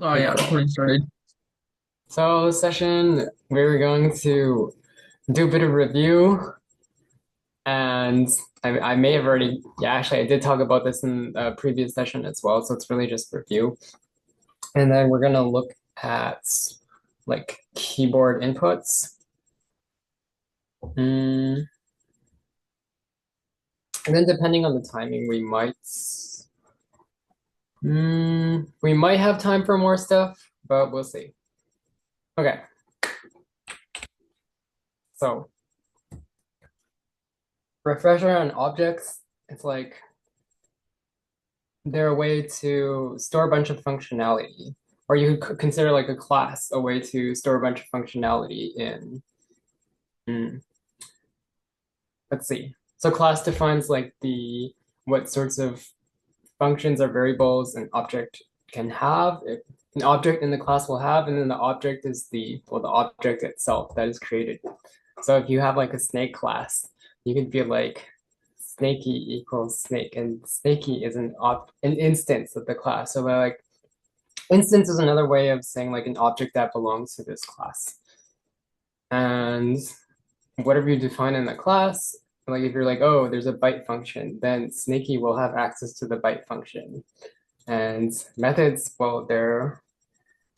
Oh yeah, Record. recording started. So, this session, we're going to do a bit of review, and I may have already, yeah, actually, I did talk about this in a previous session as well, so it's really just review. And then we're going to look at like keyboard inputs. Mm, and then depending on the timing, we might have time for more stuff, but we'll see. Okay, so refresher on objects, it's like they're a way to store a bunch of functionality, or you could consider like a class a way to store a bunch of functionality in. Hmm, let's see. So class defines like the what sorts of functions or variables an object can have. An object in the class will have, and then the object is the object itself that is created. So if you have like a snake class, you could be like snakey equals snake, and snakey is an instance of the class. So like instance is another way of saying like an object that belongs to this class. And whatever you define in the class, like if you're like, oh, there's a byte function, then Snaky will have access to the byte function. And methods, well, they're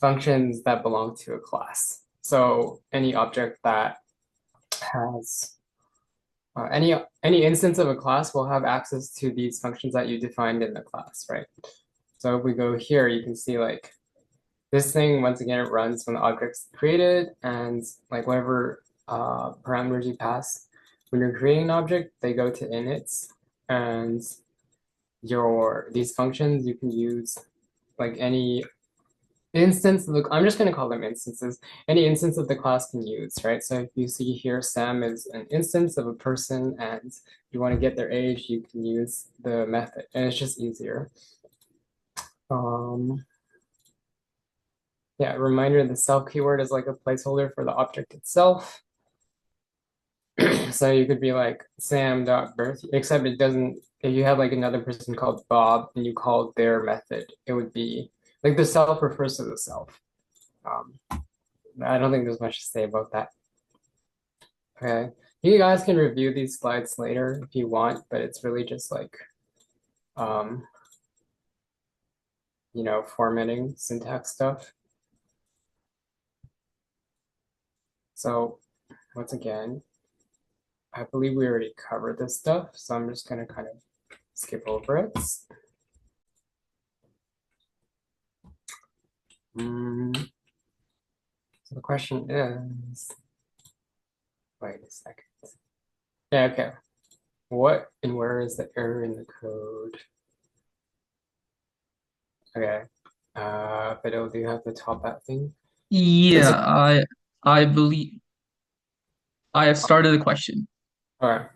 functions that belong to a class. So any object that has any instance of a class will have access to these functions that you defined in the class, right? So if we go here, you can see like this thing, once again, it runs when the object's created and like whatever parameters you pass. When you're creating an object, they go to inits and these functions you can use like any instance of I'm just going to call them instances. Any instance of the class can use, right? So if you see here, Sam is an instance of a person and you want to get their age, you can use the method and it's just easier. Um, Yeah, reminder the self keyword is like a placeholder for the object itself. So you could be like sam.birth, except it doesn't, if you have like another person called Bob and you call their method, it would be like the self refers to the self. Um, I don't think there's much to say about that. Okay. You guys can review these slides later if you want, but it's really just like, um, formatting syntax stuff. So once again, I believe we already covered this stuff, so I'm just gonna kind of skip over it. Mm, so the question is, wait a second. Yeah, okay. What and where is the error in the code? Okay. But do you have the top hat thing? Is Yeah, it I believe I have started the question. all right?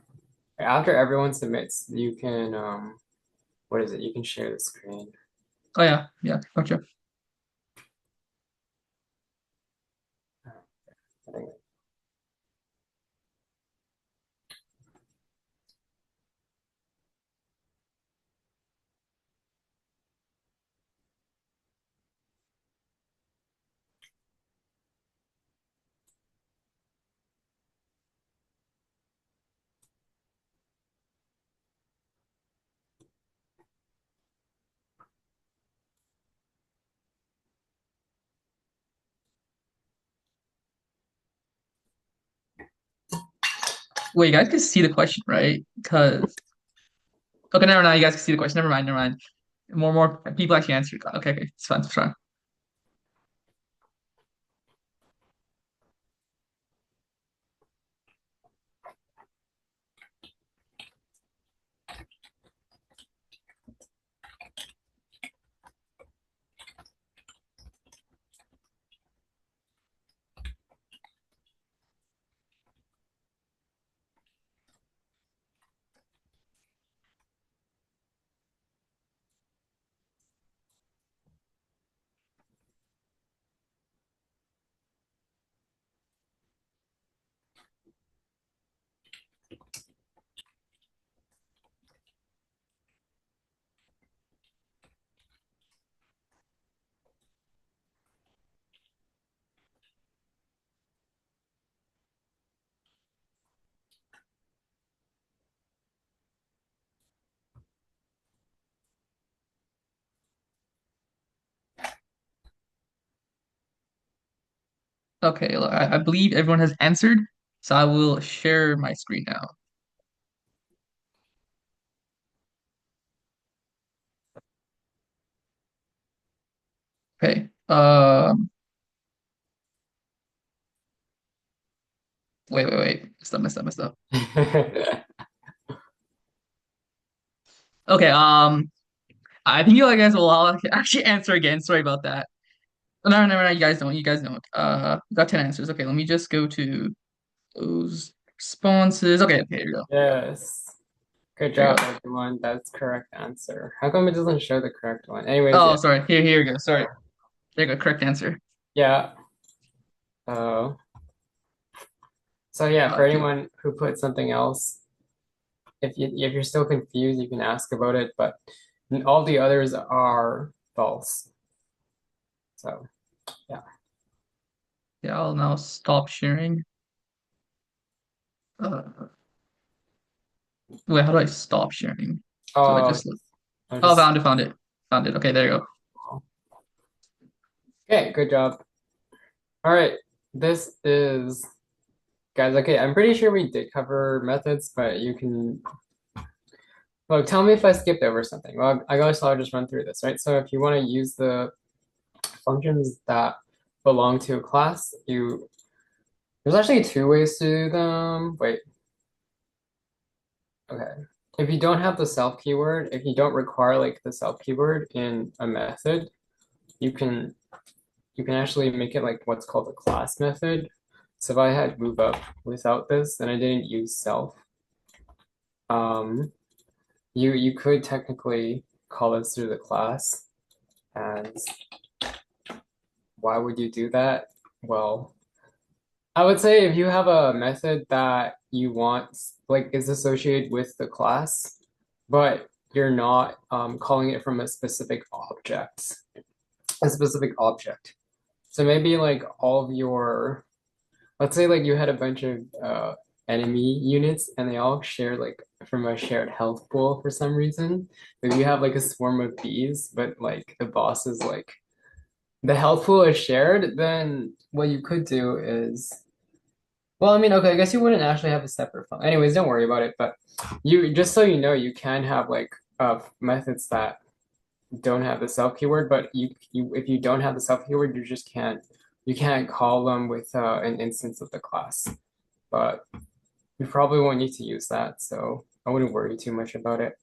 After everyone submits, you can what is it? You can share the screen. Oh yeah, yeah, gotcha. I think Wait, you guys can see the question, right? Because okay, never mind. You guys can see the question. Never mind, never mind. More people actually answered. Okay, okay, it's fine, it's fine. Okay, I believe everyone has answered, so I will share my screen now. Okay. Wait. Messed up. Okay. I think you guys will all actually answer again. Sorry about that. No. You guys don't. You guys don't. We got 10 answers. Okay, let me just go to those responses. Okay, here we go. Yes. Good Here we job, go. everyone. That's correct answer. How come it doesn't show the correct one? Anyways, Oh, yeah. sorry. Here we go. Sorry. There you go. Correct answer. Yeah. Uh, so yeah, for Okay. anyone who put something else, if you're still confused, you can ask about it, but all the others are false. So yeah. Yeah, I'll now stop sharing. Uh, Wait, how do I stop sharing? So I Oh, just look. I Oh, just found it. Okay, there you go. okay, good job. All right. This is guys, okay, I'm pretty sure we did cover methods, but you can look, tell me if I skipped over something. Well, I guess I'll just run through this, right? So if you want to use the functions that belong to a class, there's actually two ways to do them. Wait, okay. If you don't have the self keyword, if you don't require like the self keyword in a method, you can you can actually make it like what's called a class method. So if I had move up without this, then I didn't use self. Um, you could technically call this through the class, and why would you do that? Well, I would say if you have a method that you want like is associated with the class, but you're not calling it from a specific object. So maybe like all of your, let's say like you had a bunch of enemy units and they all share like from a shared health pool for some reason. But you have like a swarm of bees, but like the boss is like the health pool is shared, then what you could do is well, I mean, okay, I guess you wouldn't actually have a separate file. Anyways, don't worry about it. But you just so you know, you can have like methods that don't have the self keyword, but you if you don't have the self keyword, you can't call them with an instance of the class. But you probably won't need to use that, so I wouldn't worry too much about it.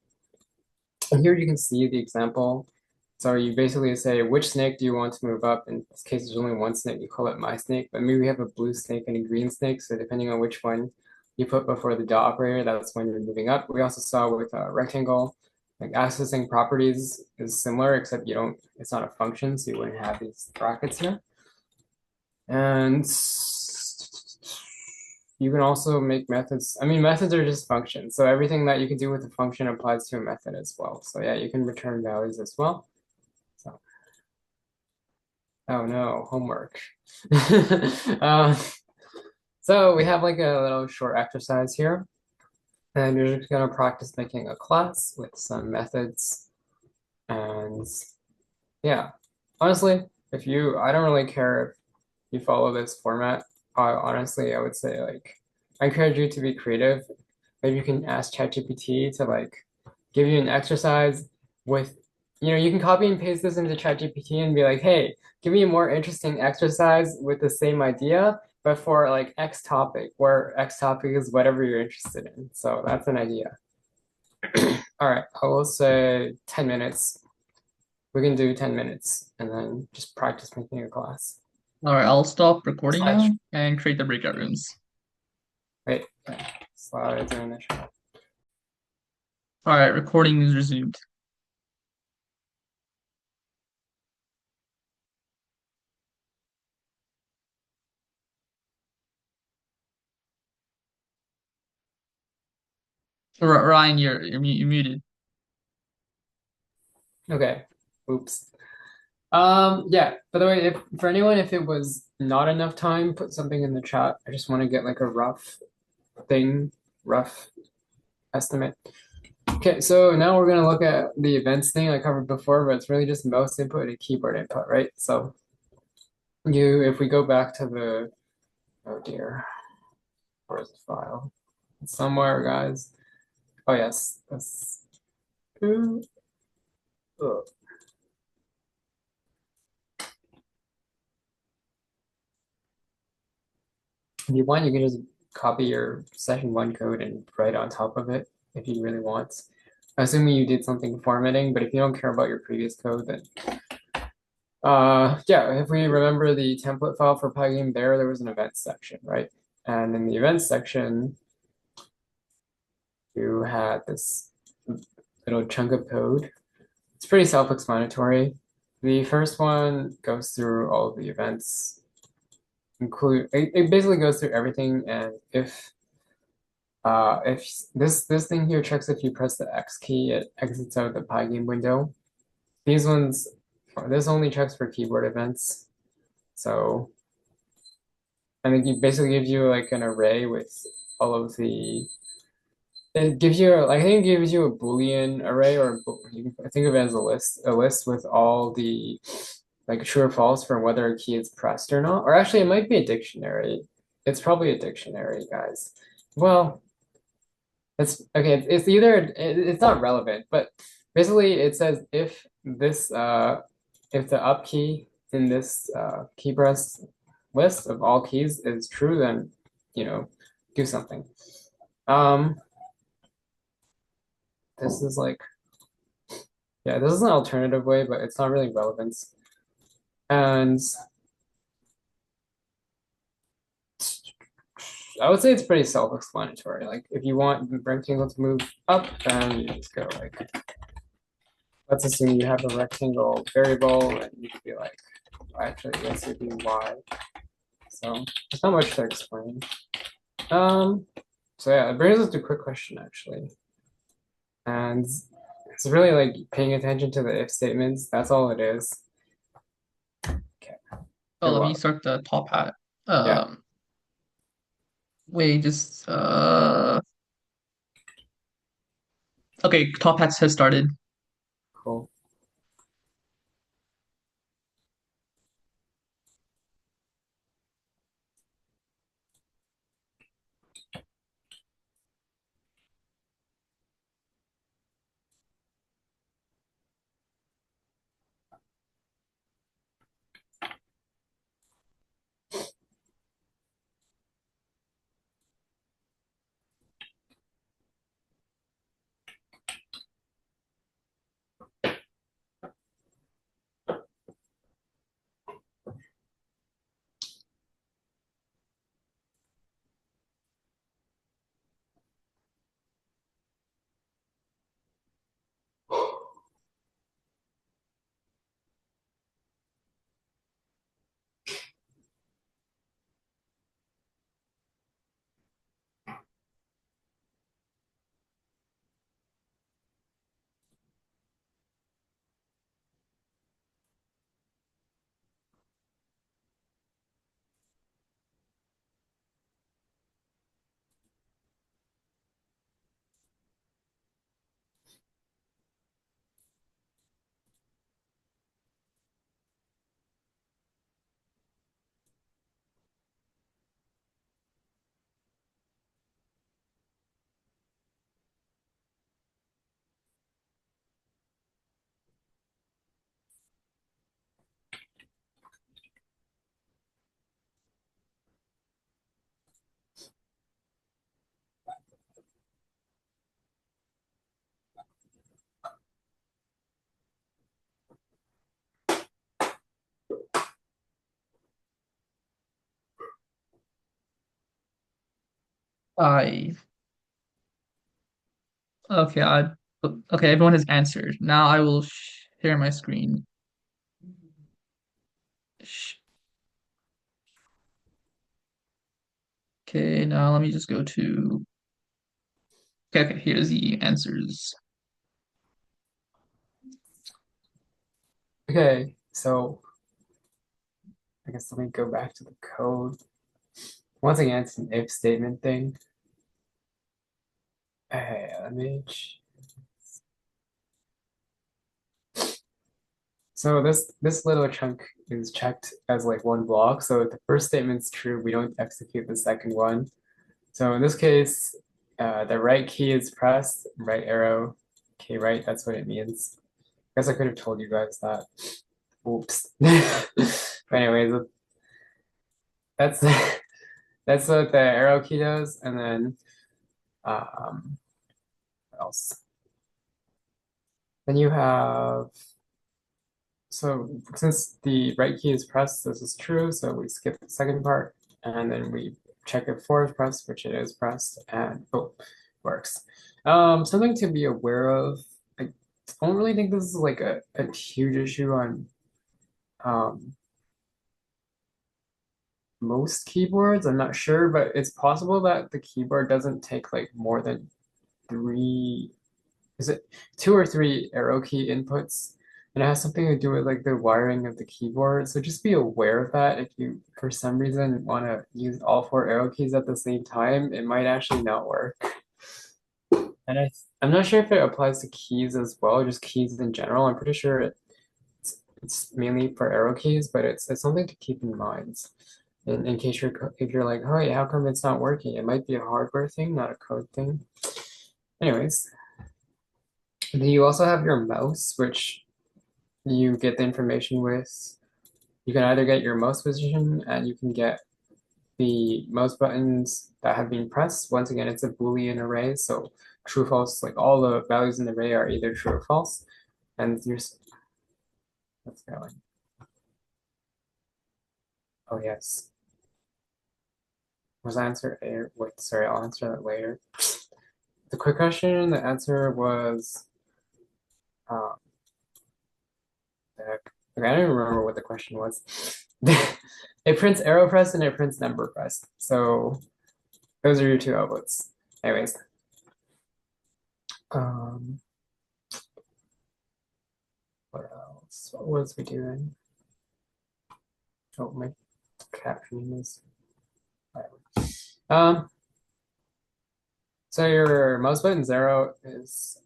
And here you can see the example. So you basically say, which snake do you want to move up? In this case, there's only one snake, you call it my snake, but maybe we have a blue snake and a green snake. So depending on which one you put before the dot operator, that's when you're moving up. We also saw with a rectangle, like accessing properties is similar, except it's not a function, so you wouldn't have these brackets here. And you can also make methods. I mean, methods are just functions. So everything that you can do with a function applies to a method as well. So yeah, you can return values as well. So, oh no, homework. uh, so we have like a little short exercise here. And you're just gonna practice making a class with some methods. And yeah, honestly, I don't really care if you follow this format. Honestly, I would say like, I encourage you to be creative. Maybe you can ask ChatGPT to like give you an exercise with, you can copy and paste this into ChatGPT and be like, hey, give me a more interesting exercise with the same idea, but for like X topic, where X topic is whatever you're interested in. So that's an idea. All right, I will say 10 minutes. We can do 10 minutes and then just practice making a class. All right, I'll stop recording Slide. now and create the breakout rooms. Wait, slides are in the chat. All right, recording is resumed. Ryan, you're muted. Okay. Oops. Yeah, by the way, if for anyone, if it was not enough time, put something in the chat. I just want to get like a rough estimate. Okay, so now we're gonna look at the events thing I covered before, but it's really just mouse input and keyboard input, right? So if we go back to the, oh dear, where's the file? It's somewhere, guys. Oh yes, that's, ooh, ugh. If you want, you can just copy your session one code and write on top of it if you really want. Assuming you did something formatting, but if you don't care about your previous code, then yeah, if we remember the template file for Pygame there was an events section, right? And in the events section, you had this little chunk of code. It's pretty self-explanatory. The first one goes through all of the events, include it basically goes through everything, and if this thing here checks if you press the X key, it exits out of the Pygame window. These ones, this only checks for keyboard events. So I think it basically gives you like an array with all of the. It gives you, I think it gives you a Boolean array, or you can think of it as a list with all the like true or false for whether a key is pressed or not. Or actually, it might be a dictionary. It's probably a dictionary, guys. Well, it's okay. It's either it's not relevant, but basically it says if the up key in this key press list of all keys is true, then do something. Um, this is like yeah, this is an alternative way, but it's not really relevant. And I would say it's pretty self-explanatory. Like if you want the rectangle to move up, then you just go like let's assume you have a rectangle variable, and you could be like, actually, this would be y. So there's not much to explain. Um, so yeah, it brings us to a quick question actually, and it's really like paying attention to the if statements. That's all it is. Okay, Oh, you're let me welcome. start the top hat. Yeah, Wait, just okay, top hats has started. cool. I okay, okay, everyone has answered. Now I will share my screen. Sh- Okay, now let me just go to okay, here's the answers. Okay, so I guess let me go back to the code. Once again, it's an if statement thing. Hey, let me. So this little chunk is checked as like one block. So if the first statement's true, we don't execute the second one. So in this case, the right key is pressed, right arrow, key right, that's what it means. I guess I could have told you guys that. Oops. But anyways, that's that's what the arrow key does. And then what else? Then you have, so since the right key is pressed, this is true, so we skip the second part, and then we check if four is pressed, which it is pressed, and oh, works. Something to be aware of. I don't really think this is like a huge issue on um, most keyboards. I'm not sure, but it's possible that the keyboard doesn't take like more than three, is it two or three arrow key inputs? And it has something to do with like the wiring of the keyboard. So just be aware of that. If you, for some reason, want to use all four arrow keys at the same time, it might actually not work. And I'm not sure if it applies to keys as well, just keys in general. I'm pretty sure it's mainly for arrow keys, but it's something to keep in mind. In case if you're like, oh, yeah, how come it's not working? It might be a hardware thing, not a code thing. Anyways, then you also have your mouse, which you get the information with. You can either get your mouse position and you can get the mouse buttons that have been pressed. Once again, it's a Boolean array, so true, false, like all the values in the array are either true or false. And here's what's going. Oh yes. Was the answer A? Wait, sorry, I'll answer that later. The quick question, the answer was um, okay, I don't even remember what the question was. It prints arrow press and it prints number press. So those are your two outputs. Anyways, um, what else? What was we doing? Oh, my captioning is. Um, so your mouse button zero is,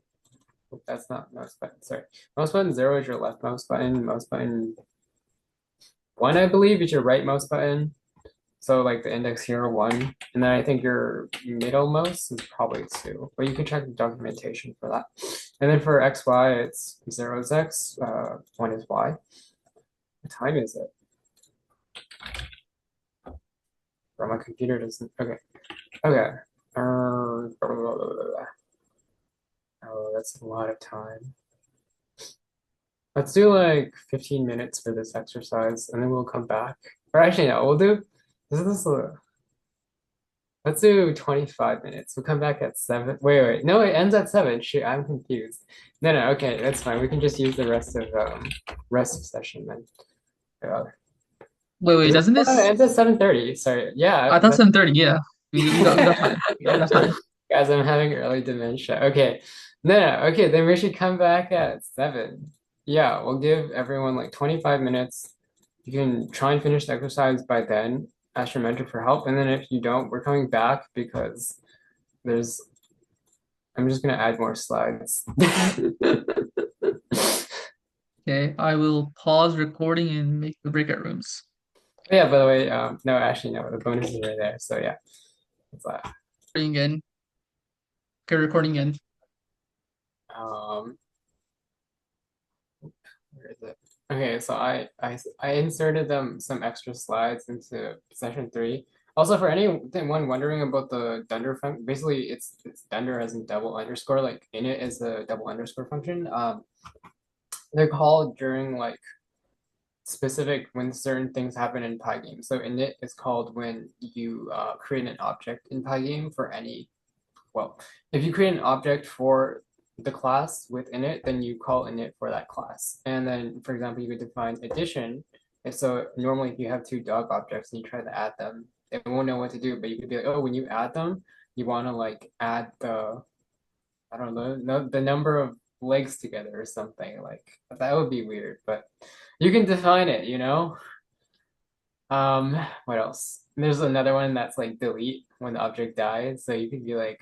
oh, that's not mouse button, sorry. Mouse button zero is your left mouse button. Mouse button one, I believe, is your right mouse button. So like the index here, one. And then I think your middle mouse is probably two, but you can check the documentation for that. And then for XY, it's zero is X, one is Y. What time is it? Or my computer doesn't, okay. Okay. Oh, that's a lot of time. Let's do like 15 minutes for this exercise and then we'll come back. Or actually, no, we'll do, this is let's do 25 minutes. We'll come back at 7. Wait. No, it ends at 7. Shoot, I'm confused. No, okay, that's fine. We can just use the rest of session then. Uh, Wait, doesn't it this? ends at 7:30. Sorry. I Yeah, thought that's 7:30. Yeah, we got time. We got time. guys, I'm having early dementia. Okay. No, okay, then we should come back at 7. Yeah, we'll give everyone like 25 minutes. You can try and finish the exercise by then. Ask your mentor for help. And then if you don't, we're coming back because there's, I'm just gonna add more slides. Okay, I will pause recording and make the breakout rooms. Yeah, by the way, no, actually, no, the bonus is right there. So yeah, it's Recording again. Okay, recording again. um, where is it? Okay, so I inserted some extra slides into session 3. Also, for anyone wondering about the dunder function, basically it's dunder as in double underscore, like init is a double underscore function. They're called during like specific when certain things happen in Pygame. So init is called when you create an object in Pygame for any, well, if you create an object for the class within it, then you call init for that class. And then, for example, you could define addition. And so normally if you have two dog objects and you try to add them, it won't know what to do, but you could be like, oh, when you add them, you want to like add the, I don't know, the number of legs together or something. Like that would be weird, but you can define it, you know? What else? There's another one that's like delete when the object dies. So you could be like,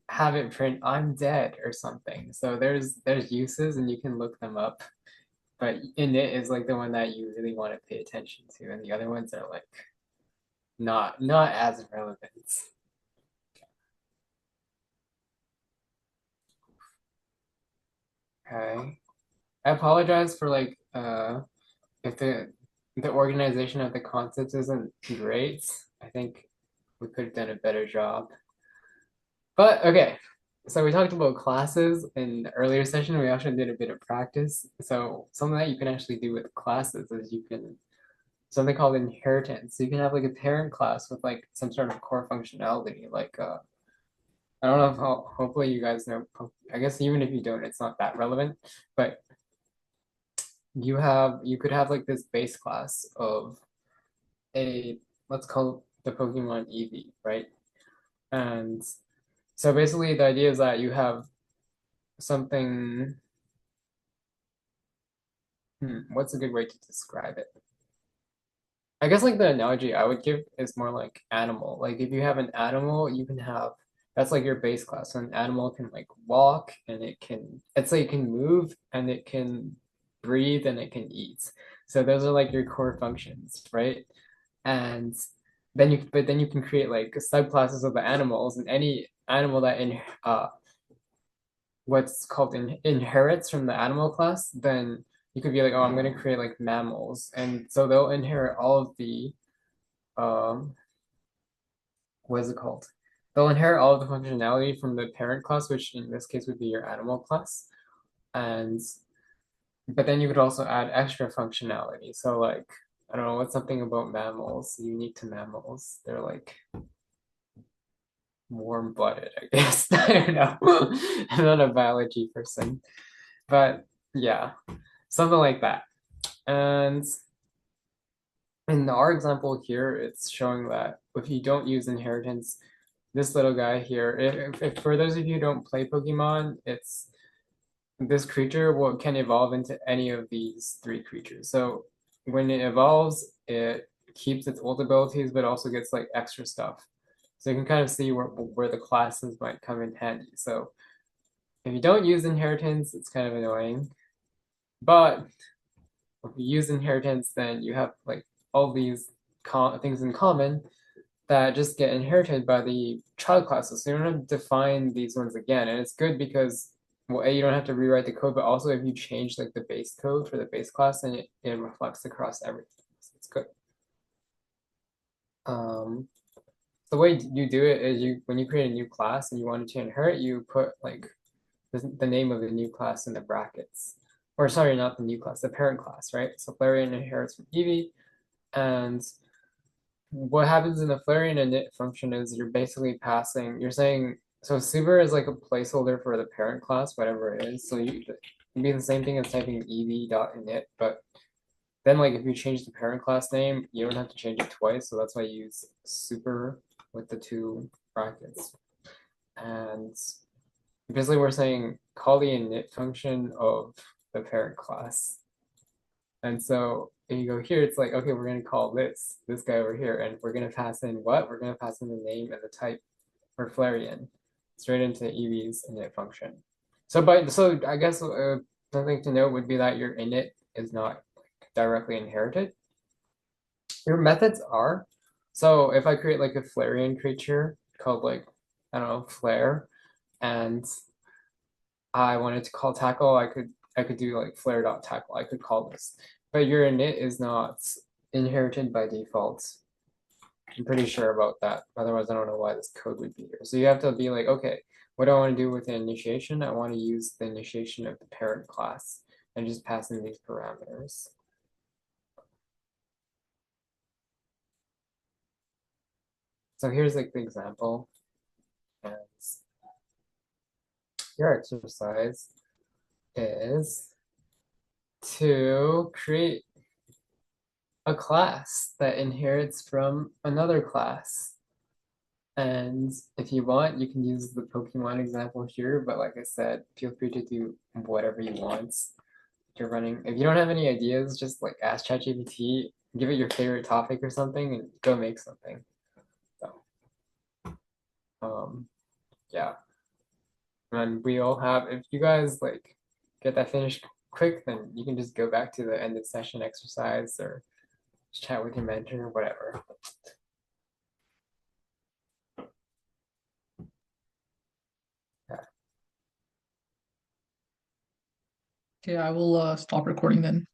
have it print I'm dead or something. So there's uses and you can look them up. but init is like the one that you really want to pay attention to, and the other ones are like not as relevant. Okay. I apologize for like if the organization of the concepts isn't great. I think we could have done a better job. But okay. So we talked about classes in the earlier session. We actually did a bit of practice. So something that you can actually do with classes is you can something called inheritance. So you can have like a parent class with like some sort of core functionality. Like I don't know if hopefully you guys know. I guess even if you don't, it's not that relevant. But you could have like this base class of a let's call it the Pokemon Eevee, right? And so basically the idea is that you have something what's a good way to describe it? I guess like the analogy I would give is more like animal. Like if you have an animal, you can have that's like your base class. So an animal can like walk and it's like it can move and it can breathe and it can eat. So those are like your core functions, right? And then you can create like subclasses of the animals and any animal that in what's called inherits from the animal class, then you could be like, oh, I'm going to create like mammals, and so they'll inherit all of the um, what is it called? They'll inherit all of the functionality from the parent class, which in this case would be your animal class, and but then you could also add extra functionality. So like I don't know what's something about mammals unique to mammals. They're like warm-blooded, I guess. I don't know. I'm not a biology person, but yeah, something like that. And in our example here, it's showing that if you don't use inheritance, this little guy here, if for those of you who don't play Pokemon, it's this creature can evolve into any of these three creatures. So when it evolves, it keeps its old abilities, but also gets like extra stuff. So you can kind of see where the classes might come in handy. So if you don't use inheritance, it's kind of annoying. But if you use inheritance, then you have like all these things in common that just get inherited by the child classes. So you don't have to define these ones again. And it's good because, well, A, you don't have to rewrite the code, but also if you change like the base code for the base class, then it reflects across everything. So it's good. Um, the way you do it is when you create a new class and you want it to inherit, you put like the name of the new class in the brackets. Or sorry, not the new class, the parent class, right? So Flareon inherits from Eevee, and what happens in the Flareon init function is you're basically passing, you're saying, so Super is like a placeholder for the parent class, whatever it is. So you can be the same thing as typing ev.init, but then like if you change the parent class name, you don't have to change it twice. So that's why I use Super with the two brackets. And basically we're saying call the init function of the parent class. And so if you go here, it's like, okay, we're going to call this guy over here, and we're going to pass in what? We're going to pass in the name and the type for Flareon straight into Eevee's init function. So I guess something to note would be that your init is not directly inherited. Your methods are. So if I create like a Flareon creature called like, I don't know, Flare, and I wanted to call tackle, I could do like flare.tackle. I could call this. But your init is not inherited by default. I'm pretty sure about that. Otherwise, I don't know why this code would be here. So you have to be like, okay, what do I want to do with the initiation? I want to use the initiation of the parent class and just pass in these parameters. So here's like the example. And your exercise is to create a class that inherits from another class. And if you want, you can use the Pokemon example here, but like I said, feel free to do whatever you want. If you're running, if you don't have any ideas, just like ask ChatGPT, give it your favorite topic or something, and go make something. So, yeah. And we all have, if you guys like get that finished quick, then you can just go back to the end of session exercise or just chat with your mentor or whatever. Yeah. Okay, I will stop recording then.